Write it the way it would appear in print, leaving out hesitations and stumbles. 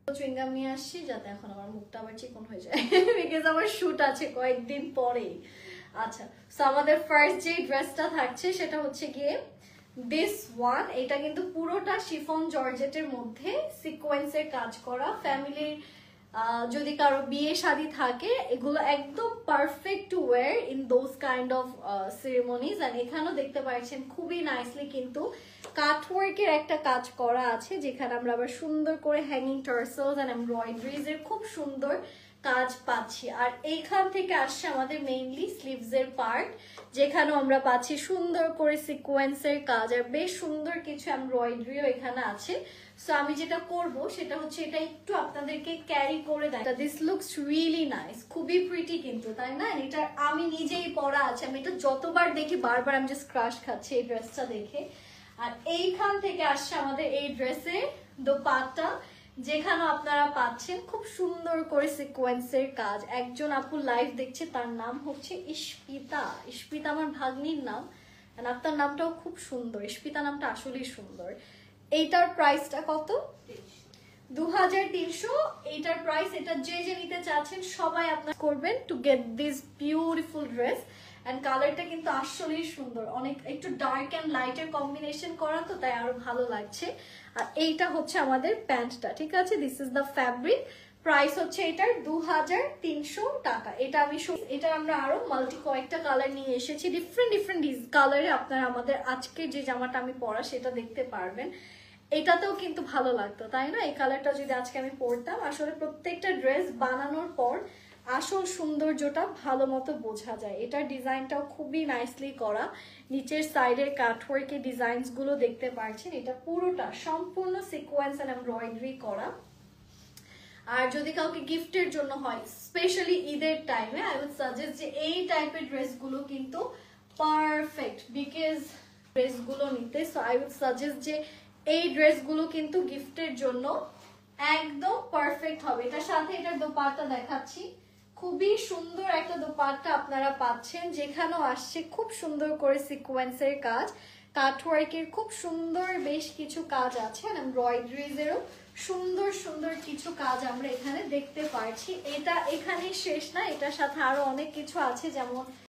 Chewing gum নিয়ে আসছি যাতে এখন আমার মুখটা আবার চিকন হয়ে যায় বিকজ আমার শুট আছে কয়েকদিন পরেই। আচ্ছা, সো আমাদের ফার্স্ট যে ড্রেসটা থাকছে সেটা হচ্ছে গিয়ে দিস ওয়ান। এটা কিন্তু পুরোটা শিফন জর্জেটের মধ্যে সিকোয়েন্সের কাজ করা। ফ্যামিলির যদি কারো বিয়ে শাদী থাকে এগুলো একদম perfect to wear in those kind of ceremonies. আর এখানেও দেখতে পাচ্ছেন খুবই নাইসলি কিন্তু কাটওয়ার্কের একটা কাজ করা আছে, যেখানে আমরা আবার সুন্দর করে হ্যাঙ্গিং টার্সেলস এন্ড এমব্রয়ডারিজ এর খুব সুন্দর কাজ পাচ্ছি। আর এইখান থেকে আসছে আমাদের মেইনলি স্লিভস এর পার্ট, যেখানেও আমরা পাচ্ছি সুন্দর করে সিকোয়েন্সের কাজ আর বেশ সুন্দর কিছু এমব্রয়ডারিও এখানে আছে। সো আমি যেটা করব সেটা হচ্ছে এটা একটু আপনাদেরকে ক্যারি করে দেয়। দিস লুকস রিয়েলি নাইস, খুবই প্রিটি কিন্তু, তাই না? এটা আমি নিজেই পরা আছে, আমি এটা যতবার দেখি বারবার আমি জাস্ট ক্রাশ খাচ্ছি এই ড্রেসটা দেখে। আর এইখান থেকে আসছে আমাদের এই ড্রেসের দোপাট্টা, যেখানে আপনারা পাচ্ছেন খুব সুন্দর করে সিকোয়েন্সের কাজ। একজন আপু লাইভ দেখছে, তার নাম হচ্ছে ইস্পিতা। ইস্পিতা আমার ভাগ্নির নাম, আপনার নামটাও খুব সুন্দর, ইস্পিতা নামটা আসলেই সুন্দর। এইটার প্রাইসটা কত? 2300 এইটার প্রাইস। এটা যে যে নিতে চাচ্ছেন সবাই আপনারা করবেন to get this beautiful dress. And কালারটা কিন্তু আসলেই সুন্দর, অনেক একটু ডার্ক এন্ড লাইটের কম্বিনেশন করা, তো তাই আরো ভালো লাগছে। আর এইটা হচ্ছে আমাদের প্যান্টটা, ঠিক আছে? This is the fabric. Price হচ্ছে এটার 2300 টাকা। এটা এটা আমরা আরো মাল্টি কয়েকটা কালার নিয়ে এসেছি, ডিফারেন্ট ডিফারেন্ট কালারে। আপনারা আমাদের আজকে যে জামাটা আমি পরা সেটা দেখতে পারবেন। এটাতেও কিন্তু ভালো লাগতো, তাই না? এই কালারটা যদি আজকে আমি পরতাম। আসলে প্রত্যেকটা ড্রেস বানানোর পর আসল সৌন্দর্যটা ভালো মতো বোঝা যায়। এটার ডিজাইনটাও খুবই নাইসলি করা, নিচের সাইডের কাটওয়ার্কের ডিজাইনস গুলো দেখতে পাচ্ছেন। এটা পুরোটা সম্পূর্ণ সিকোয়েন্স এন্ড এমব্রয়ডারি করা। আর যদি কাউকে গিফটের জন্য হয়, স্পেশালি ঈদের টাইমে, আই উড সাজেস্ট যে এই টাইপের ড্রেসগুলো কিন্তু পারফেক্ট বিকজ ড্রেসগুলো নিতে। সো আই উড সাজেস্ট যে এই ড্রেসগুলো কিন্তু গিফটের জন্য একদম পারফেক্ট হবে। এটার সাথে এটার দোপাট্টা দেখাচ্ছি, খুবই সুন্দর একটা দোপাট্টা আপনারা পাচ্ছেন, যেখানেও আসছে খুব সুন্দর করে সিকোয়েন্সের কাজ, কাটওয়ার্কের খুব সুন্দর বেশ কিছু কাজ আছে, এমব্রয়ডারিজেরও সুন্দর সুন্দর কিছু কাজ আমরা এখানে দেখতে পাচ্ছি। এটা এখানেই শেষ না, এটার সাথে আরো অনেক কিছু আছে, যেমন